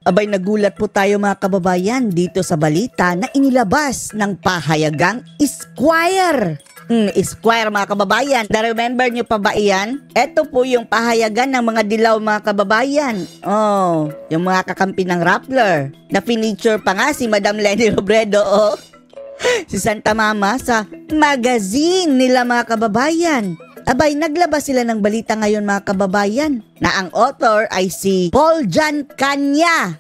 Abay nagulat po tayo mga kababayan dito sa balita na inilabas ng pahayagang Esquire. Esquire mga kababayan. Na-remember nyo pa ba iyan? Ito po yung pahayagan ng mga dilaw mga kababayan. Oh, yung mga kakampi ng Rappler. Na feature pa nga si Madam Leni Robredo si Santa Mama sa magazine nila mga kababayan. Abay, naglabas sila ng balita ngayon mga kababayan na ang author ay si Paul John Kanya.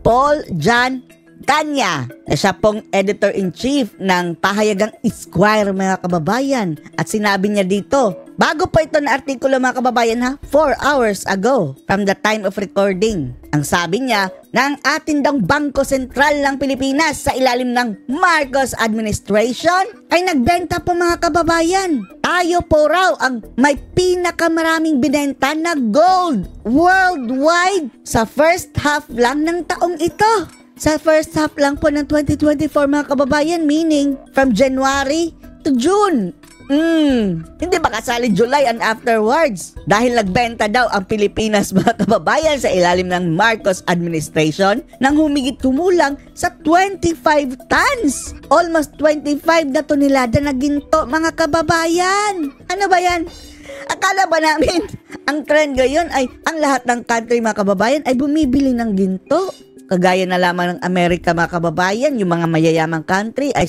Paul John Kanya. Na siya pong editor-in-chief ng pahayagang Esquire mga kababayan. At sinabi niya dito, bago pa ito na artikulo mga kababayan 4 hours ago from the time of recording. Ang sabi niya na ang atin daw Bangko Sentral ng Pilipinas sa ilalim ng Marcos administration ay nagbenta po mga kababayan. Tayo po raw ang may pinakamaraming binenta na gold worldwide sa first half lang ng taong ito. Sa first half lang po ng 2024 mga kababayan, meaning from January to June. Hindi ba kasali July and afterwards? Dahil nagbenta daw ang Pilipinas mga kababayan sa ilalim ng Marcos administration nang humigit kumulang sa 25 tons. Almost 25 na tonelada na ginto mga kababayan. Ano ba yan? Akala ba namin ang trend ngayon ay ang lahat ng country mga kababayan ay bumibili ng ginto? Kagaya na lamang ng Amerika mga kababayan, yung mga mayayamang country ay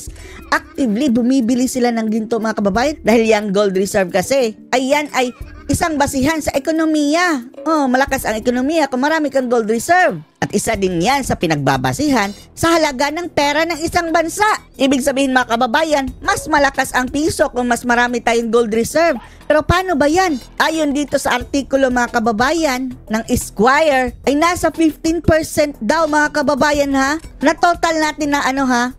actively bumibili sila ng ginto mga kababayan dahil yung gold reserve kasi ayan ay isang basihan sa ekonomiya. Malakas ang ekonomiya kung marami kang gold reserve. At isa din yan sa pinagbabasihan sa halaga ng pera ng isang bansa. Ibig sabihin mga kababayan, mas malakas ang piso kung mas marami tayong gold reserve. Pero paano ba yan? Ayon dito sa artikulo mga kababayan ng Esquire ay nasa 15% daw mga kababayan na total natin na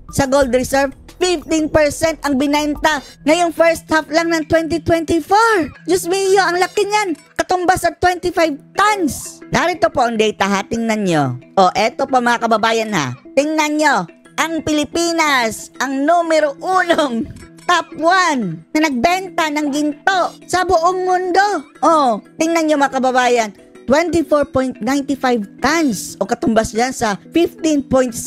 sa gold reserve. 15% ang binenta ngayong first half lang ng 2024. Diyos mio, ang laki niyan. Katumbas sa 25 tons. Narito po ang data tingnan nyo. Eto pa mga kababayan tingnan nyo. Ang Pilipinas, ang numero 1 top 1 na nagbenta ng ginto sa buong mundo. Tingnan nyo mga kababayan. 24.95 tons o katumbas yan sa 15.6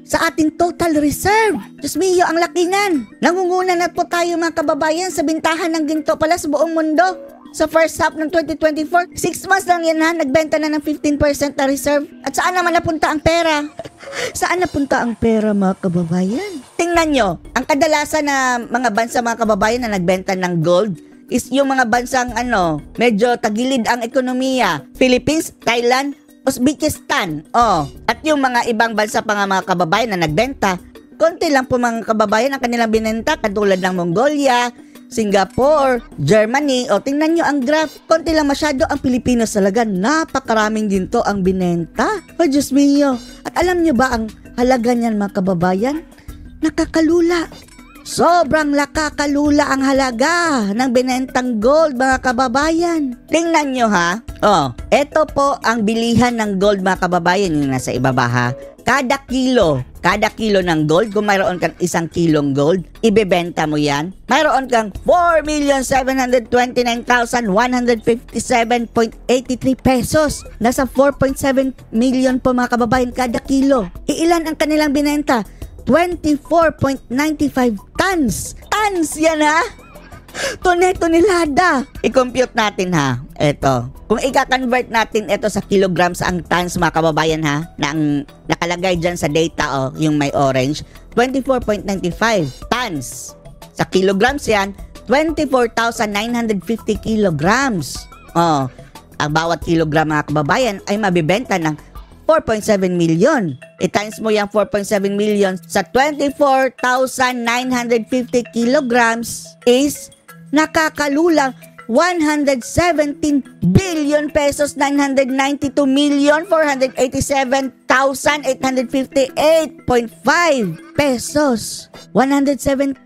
sa ating total reserve. Diyos mio, ang laki nan. Nangunguna na po tayo mga kababayan sa bintahan ng ginto pala sa buong mundo. Sa first half ng 2024, 6 months lang yan nagbenta na ng 15% na reserve. At saan naman napunta ang pera? Saan napunta ang pera mga kababayan? Tingnan nyo, ang kadalasan na mga bansa mga kababayan na nagbenta ng gold is yung mga bansang medyo tagilid ang ekonomiya. Philippines, Thailand, Uzbekistan. At yung mga ibang bansa pa nga mga kababayan na nagbenta, konti lang po mga kababayan ang kanilang binenta katulad ng Mongolia, Singapore, Germany. Tingnan nyo ang graph. Konti lang masyado ang Pilipinas talaga. Napakaraming ginto ang binenta. Diyos mio. At alam nyo ba ang halaga niyan mga kababayan? Nakakalula. Sobrang nakakalula ang halaga ng binentang gold mga kababayan. Tingnan nyo ito po ang bilihan ng gold mga kababayan yung nasa ibaba Kada kilo ng gold, kung mayroon kang 1 kilong gold, ibebenta mo yan. Mayroon kang 4,729,157.83 pesos. Nasa 4.7 million po mga kababayan kada kilo. Iilan ang kanilang binenta? 24.95 tons. Tons yan tonelada. I-compute natin Ito. Kung i-convert natin ito sa kilograms ang tons mga kababayan na ang nakalagay dyan sa data yung may orange, 24.95 tons. Sa kilograms yan, 24,950 kilograms. Ang bawat kilogram mga kababayan ay mabibenta ng 4.7 million. I-times mo yung 4.7 million sa 24,950 kilograms is nakakalulang 117 billion pesos, 990,487,858.5 pesos. 117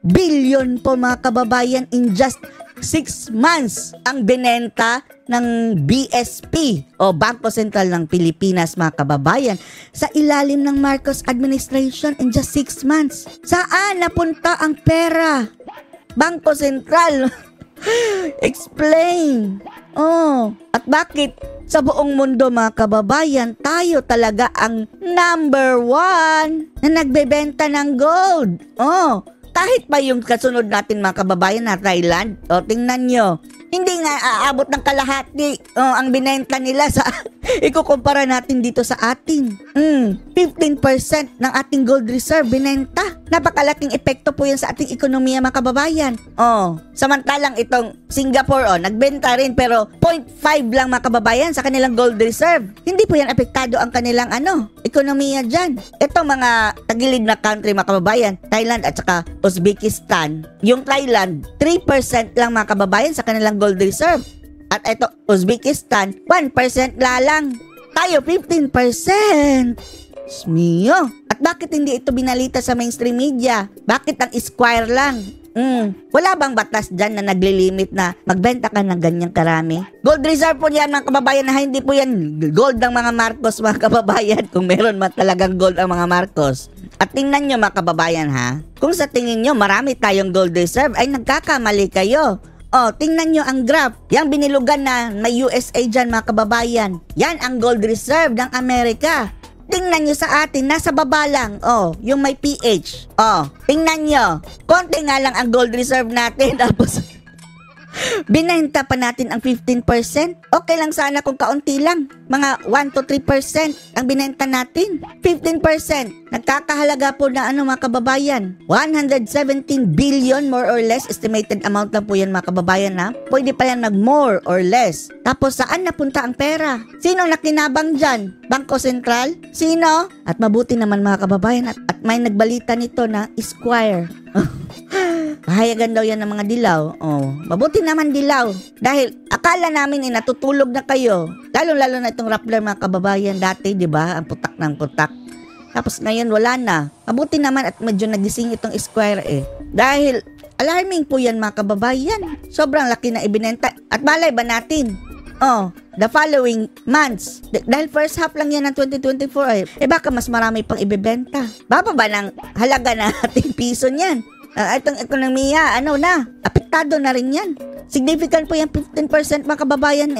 billion po mga kababayan in just 6 months ang binenta ng BSP o Bangko Sentral ng Pilipinas mga kababayan sa ilalim ng Marcos administration in just 6 months. Saan napunta ang pera? Bangko Sentral Explain. Oh, at bakit sa buong mundo mga kababayan, tayo talaga ang number 1 na nagbebenta ng gold? Oh, kahit pa yung kasunod natin mga kababayan na Thailand, tingnan nyo, hindi nga aabot ng kalahati ang binenta nila sa ikukumpara natin dito sa atin. 15% ng ating gold reserve binenta. Napakalaking epekto po yan sa ating ekonomiya mga kababayan. Samantalang itong Singapore nagbenta rin pero 0.5 lang mga kababayan sa kanilang gold reserve. Hindi po yan apektado ang kanilang ekonomiya dyan. Itong mga tagilid na country mga kababayan, Thailand at saka Uzbekistan. Yung Thailand, 3% lang mga kababayan sa kanilang gold reserve. At ito, Uzbekistan, 1% lalang. Tayo, 15%. Mio. At bakit hindi ito binalita sa mainstream media? Bakit ang Esquire lang? Wala bang batas dyan na naglilimit na magbenta ka ng ganyang karami? Gold reserve po yan mga kababayan na hindi po yan gold ng mga Marcos mga kababayan. Kung meron man talagang gold ang mga Marcos. At tingnan nyo mga kababayan kung sa tingin nyo marami tayong gold reserve ay nagkakamali kayo. Tingnan nyo ang graph. Yang binilugan na may USA dyan mga kababayan. Yan ang gold reserve ng Amerika. Tingnan nyo sa atin, nasa baba lang. Yung may PH. Tingnan nyo. Konti nga lang ang gold reserve natin. Tapos, binenta pa natin ang 15%. Okay lang sana kung kaunti lang. Mga 1 to 3% ang binenta natin. 15%. Nagkakahalaga po na mga kababayan. 117 billion more or less. Estimated amount lang po yan mga kababayan Pwede pa yan more or less. Tapos saan napunta ang pera? Sino nakinabang dyan? Bangko Sentral? Sino? At mabuti naman mga kababayan at may nagbalita nito na Esquire. Pahayagan daw yan ng mga dilaw. Mabuti naman dilaw. Dahil akala namin natutulog na kayo. Lalo-lalo na itong Rappler mga kababayan dati, di ba? Ang putak ng putak. Tapos ngayon wala na. Mabuti naman at medyo nagising itong Esquire Dahil alarming po yan mga kababayan. Sobrang laki na ibinenta. At malay ba natin? The following months. Dahil first half lang yan ng 2024 baka mas marami pang ibibenta. Bababa ng halaga na ating piso niyan. Itong ekonomiya, apektado na rin yan. Significant po yung 15% mga kababayan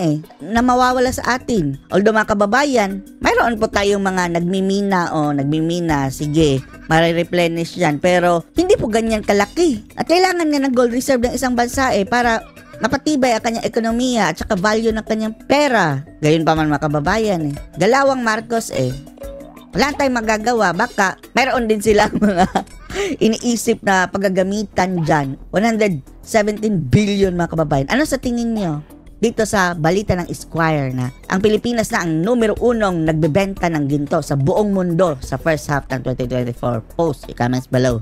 na mawawala sa atin. Although mga kababayan, mayroon po tayong mga nagmimina, sige, marireplenish yan. Pero hindi po ganyan kalaki. At kailangan nga ng gold reserve ng isang bansa para mapatibay ang kanyang ekonomiya at saka value ng kanyang pera. Gayon pa man mga kababayan Galawang Marcos wala tayong magagawa. Baka mayroon din silang mga iniisip na paggagamitan dyan. 117 billion mga kababayan. Ano sa tingin nyo dito sa balita ng Esquire na ang Pilipinas na ang numero 1 nagbebenta ng ginto sa buong mundo sa first half ng 2024? Post, comments below.